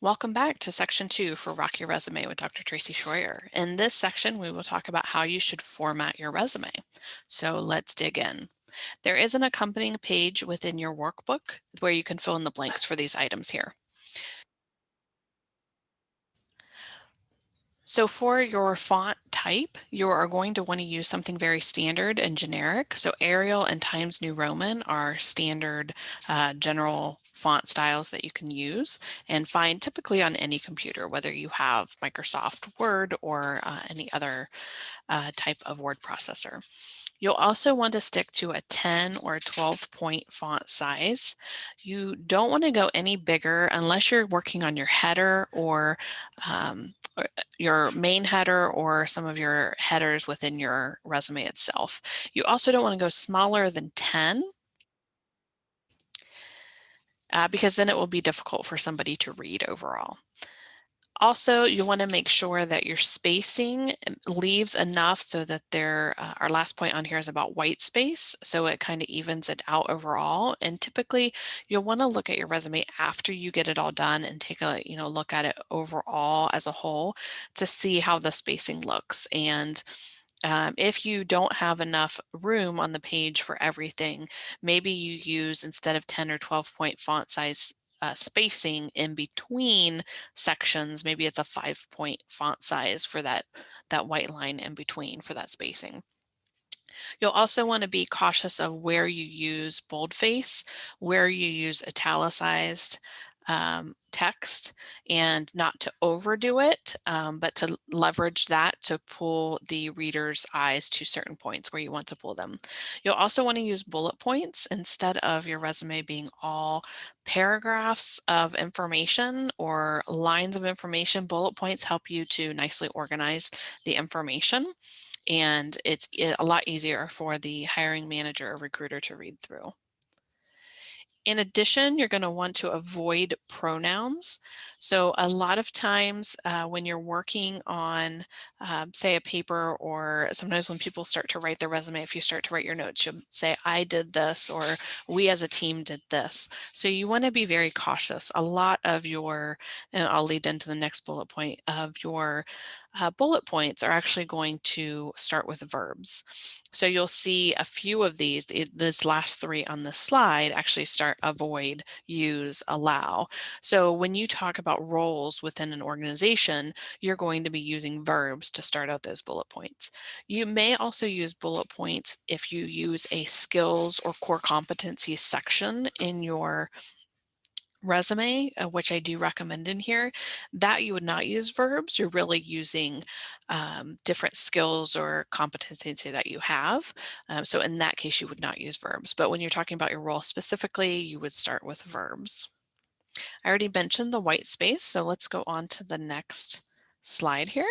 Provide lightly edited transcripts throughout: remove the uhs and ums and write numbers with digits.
Welcome back to section 2 for Rock Your Resume with Dr. Tracy Schroyer. In this section, we will talk about how you should format your resume. So let's dig in. There is an accompanying page within your workbook where you can fill in the blanks for these items here. So for your font type, you are going to want to use something very standard and generic. So Arial and Times New Roman are standard general font styles that you can use and find typically on any computer, whether you have Microsoft Word or any other type of word processor. You'll also want to stick to a 10 or 12 point font size. You don't want to go any bigger unless you're working on your header or your main header or some of your headers within your resume itself. You also don't want to go smaller than 10 because then it will be difficult for somebody to read overall. Also, you want to make sure that your spacing leaves enough so that our last point on here is about white space, so it kind of evens it out overall. And typically, you'll want to look at your resume after you get it all done and take a look at it overall as a whole to see how the spacing looks. And if you don't have enough room on the page for everything, maybe you use instead of 10 or 12 point font size spacing in between sections, maybe it's a 5 point font size for that white line in between for that spacing. You'll also want to be cautious of where you use boldface, where you use italicized text, and not to overdo it, but to leverage that to pull the reader's eyes to certain points where you want to pull them. You'll also want to use bullet points instead of your resume being all paragraphs of information or lines of information. Bullet points help you to nicely organize the information, and it's a lot easier for the hiring manager or recruiter to read through. In addition, you're going to want to avoid pronouns. So a lot of times when you're working on, say, a paper, or sometimes when people start to write their resume, if you start to write your notes, you'll say, I did this, or we as a team did this. So you want to be very cautious. A lot of your, and I'll lead into the next bullet point, of your bullet points are actually going to start with verbs. So you'll see a few of these last three on the slide actually start avoid, use, allow. So when you talk about roles within an organization, you're going to be using verbs to start out those bullet points. You may also use bullet points if you use a skills or core competencies section in your resume, which I do recommend in here, that you would not use verbs. You're really using different skills or competency that you have. So in that case, you would not use verbs. But when you're talking about your role specifically, you would start with verbs. I already mentioned the white space, so let's go on to the next slide here.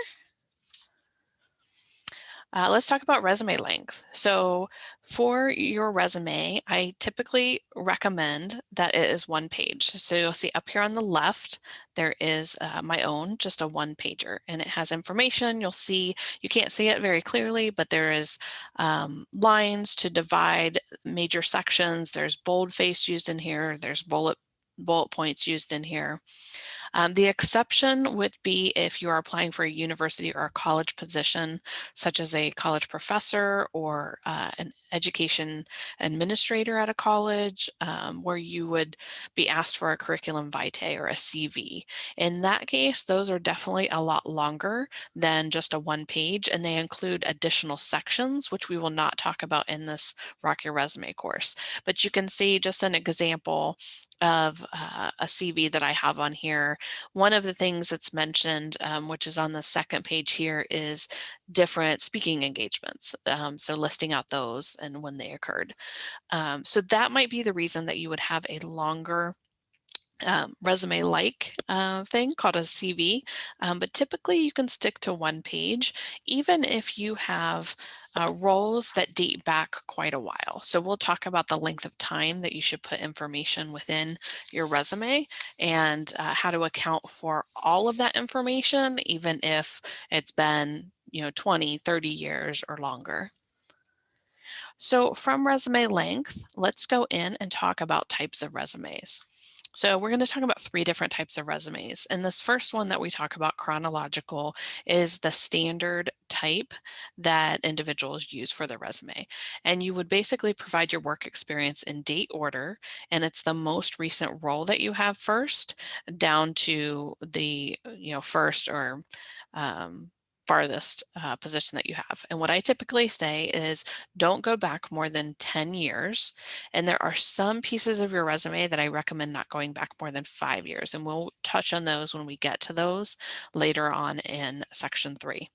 Let's talk about resume length. So for your resume, I typically recommend that it is one page. So you'll see up here on the left, there is my own, just a one pager, and it has information. You'll see, you can't see it very clearly, but there is lines to divide major sections. There's boldface used in here. There's bullet points used in here. The exception would be if you are applying for a university or a college position, such as a college professor or an education administrator at a college, where you would be asked for a curriculum vitae or a CV. In that case, those are definitely a lot longer than just a one page, and they include additional sections, which we will not talk about in this Rock Your Resume course. But you can see just an example of a CV that I have on here. One of the things that's mentioned, which is on the second page here, is different speaking engagements. So listing out those and when they occurred. So that might be the reason that you would have a longer resume-like thing called a CV, but typically you can stick to one page, even if you have roles that date back quite a while. So we'll talk about the length of time that you should put information within your resume and how to account for all of that information, even if it's been 20, 30 years or longer. So from resume length, let's go in and talk about types of resumes. So we're going to talk about three different types of resumes. And this first one that we talk about, chronological, is the standard type that individuals use for their resume. And you would basically provide your work experience in date order, and it's the most recent role that you have first, down to the first or farthest position that you have. And what I typically say is don't go back more than 10 years. And there are some pieces of your resume that I recommend not going back more than 5 years. And we'll touch on those when we get to those later on in section 3.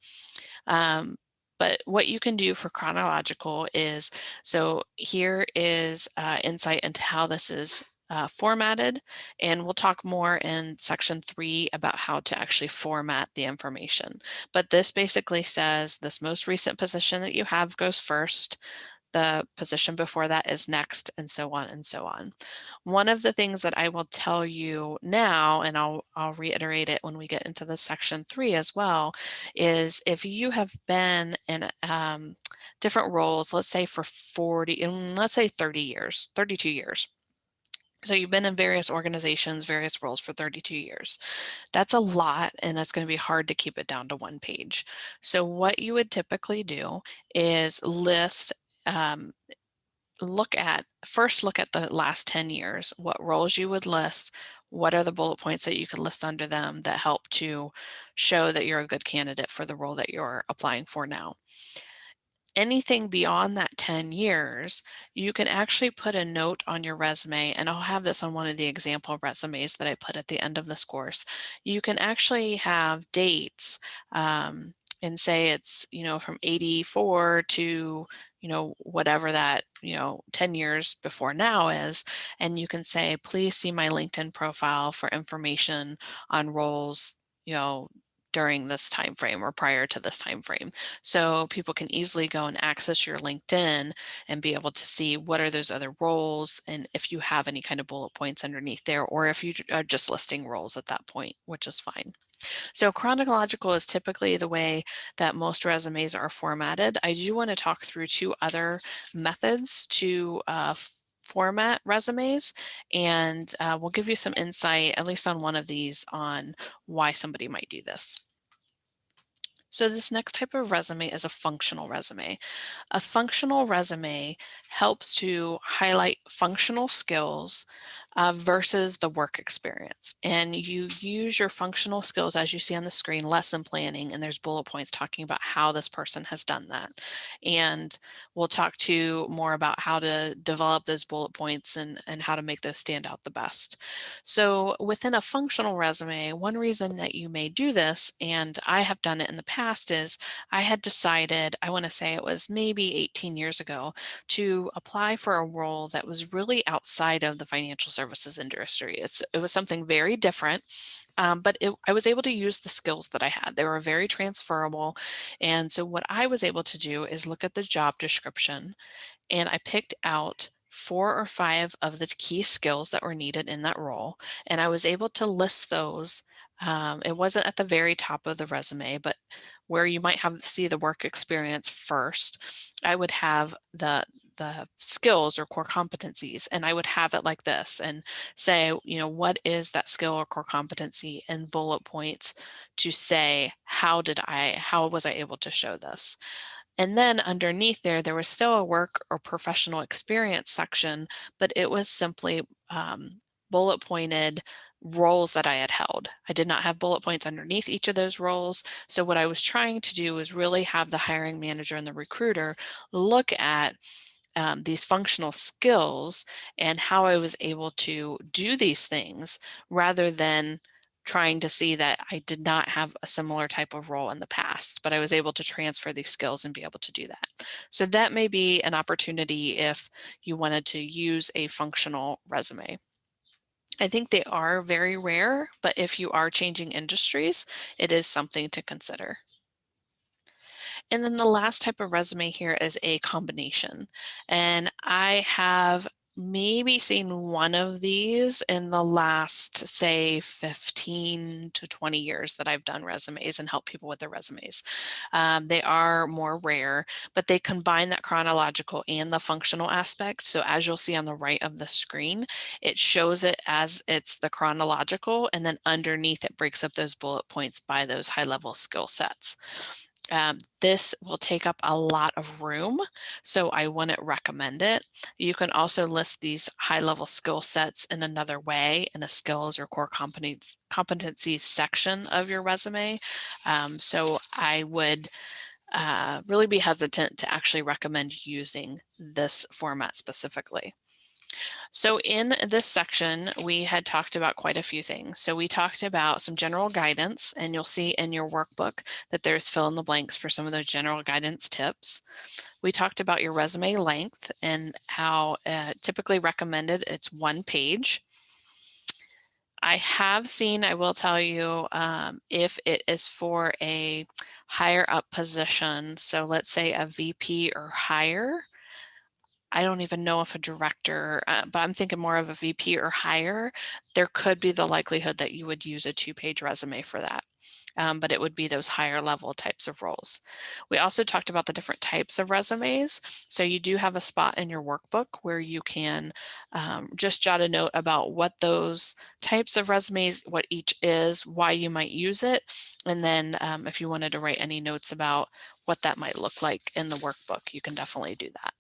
But what you can do for chronological is, so here is insight into how this is formatted, and we'll talk more in section 3 about how to actually format the information. But this basically says this most recent position that you have goes first, the position before that is next, and so on and so on. One of the things that I will tell you now, and I'll reiterate it when we get into the section 3 as well, is if you have been in different roles, let's say for 40, and let's say 30 years, 32 years. So you've been in various organizations, various roles for 32 years. That's a lot, and that's going to be hard to keep it down to one page. So what you would typically do is list um, look at the last 10 years, what roles you would list, what are the bullet points that you could list under them that help to show that you're a good candidate for the role that you're applying for now. Anything beyond that 10 years, you can actually put a note on your resume, and I'll have this on one of the example resumes that I put at the end of this course. You can actually have dates and say it's, from 84 to, whatever that, 10 years before now is. And you can say, please see my LinkedIn profile for information on roles, during this time frame or prior to this time frame. So people can easily go and access your LinkedIn and be able to see what are those other roles, and if you have any kind of bullet points underneath there, or if you are just listing roles at that point, which is fine. So chronological is typically the way that most resumes are formatted. I do want to talk through two other methods to format resumes, and we'll give you some insight, at least on one of these, on why somebody might do this. So this next type of resume is a functional resume. A functional resume helps to highlight functional skills versus the work experience. And you use your functional skills, as you see on the screen, lesson planning, and there's bullet points talking about how this person has done that. And we'll talk to more about how to develop those bullet points and how to make those stand out the best. So within a functional resume, one reason that you may do this, and I have done it in the past, is I had decided, I want to say it was maybe 18 years ago, to apply for a role that was really outside of the financial services industry. It was something very different. But I was able to use the skills that I had. They were very transferable. And so what I was able to do is look at the job description, and I picked out 4 or 5 of the key skills that were needed in that role. And I was able to list those. It wasn't at the very top of the resume, but where you might see the work experience first, I would have the skills or core competencies, and I would have it like this and say, what is that skill or core competency, and bullet points to say, how was I able to show this? And then underneath there was still a work or professional experience section, but it was simply bullet pointed roles that I had held. I did not have bullet points underneath each of those roles. So what I was trying to do was really have the hiring manager and the recruiter look at these functional skills and how I was able to do these things, rather than trying to see that I did not have a similar type of role in the past, but I was able to transfer these skills and be able to do that. So that may be an opportunity if you wanted to use a functional resume. I think they are very rare, but if you are changing industries, it is something to consider. And then the last type of resume here is a combination. And I have maybe seen one of these in the last, say, 15 to 20 years that I've done resumes and helped people with their resumes. They are more rare, but they combine that chronological and the functional aspect. So as you'll see on the right of the screen, it shows it as it's the chronological, and then underneath it breaks up those bullet points by those high-level skill sets. This will take up a lot of room, so I wouldn't recommend it. You can also list these high-level skill sets in another way in a skills or core competencies section of your resume. So I would really be hesitant to actually recommend using this format specifically. So in this section, we had talked about quite a few things. So we talked about some general guidance, and you'll see in your workbook that there's fill in the blanks for some of those general guidance tips. We talked about your resume length and how typically recommended it's 1 page. I have seen, I will tell you, if it is for a higher up position, so let's say a VP or higher, I don't even know if a director, but I'm thinking more of a VP or higher, there could be the likelihood that you would use a 2-page resume for that. But it would be those higher level types of roles. We also talked about the different types of resumes. So you do have a spot in your workbook where you can just jot a note about what those types of resumes, what each is, why you might use it. And then if you wanted to write any notes about what that might look like in the workbook, you can definitely do that.